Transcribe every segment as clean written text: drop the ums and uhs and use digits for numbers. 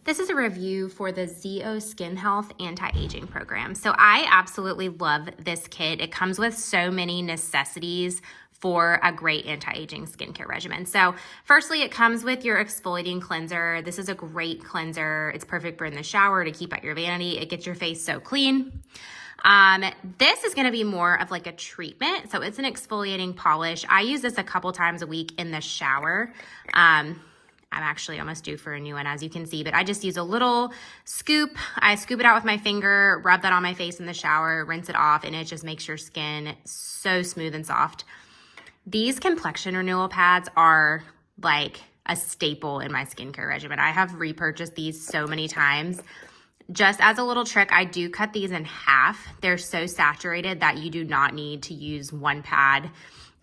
This is a review for the ZO Skin Health Anti-Aging Program. So I absolutely love this kit. It comes with so many necessities for a great anti-aging skincare regimen. So firstly, it comes with your exfoliating cleanser. This is a great cleanser. It's perfect for in the shower to keep out your vanity. It gets your face so clean. This is going to be more of like a treatment. So it's an exfoliating polish. I use this a couple times a week in the shower. I'm actually almost due for a new one, as you can see, but I just use a little scoop. I scoop it out with my finger, rub that on my face in the shower, rinse it off, and it just makes your skin so smooth and soft. These Complexion Renewal pads are like a staple in my skincare regimen. I have repurchased these so many times. Just as a little trick, I do cut these in half. They're so saturated that you do not need to use one pad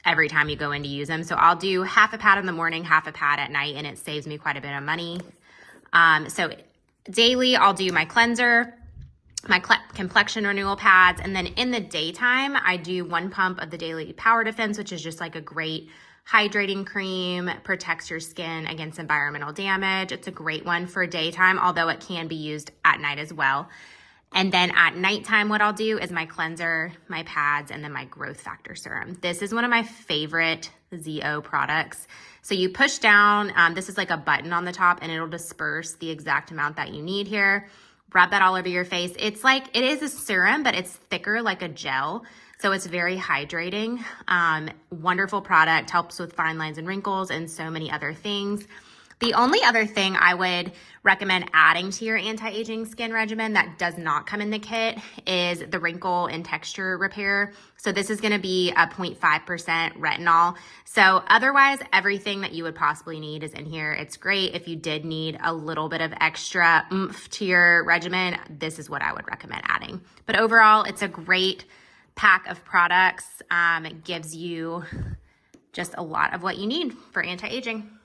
every time you go in to use them. So I'll do half a pad in the morning, half a pad at night, and it saves me quite a bit of money. So daily, I'll do my cleanser, my Complexion Renewal pads, and then in the daytime, I do 1 pump of the Daily Power Defense, which is just like a great hydrating cream, protects your skin against environmental damage. It's a great one for daytime, although it can be used at night as well. And then at nighttime, what I'll do is my cleanser, my pads, and then my growth factor serum. This is one of my favorite ZO products. So you push down, this is like a button on the top, and it'll disperse the exact amount that you need here. Rub that all over your face. It's like, it is a serum, but it's thicker like a gel. So it's very hydrating. Wonderful product, helps with fine lines and wrinkles and so many other things. The only other thing I would recommend adding to your anti-aging skin regimen that does not come in the kit is the wrinkle and texture repair. So this is gonna be a 0.5% retinol. So otherwise, everything that you would possibly need is in here. It's great if you did need a little bit of extra oomph to your regimen. This is what I would recommend adding. But overall, it's a great pack of products. It gives you just a lot of what you need for anti-aging.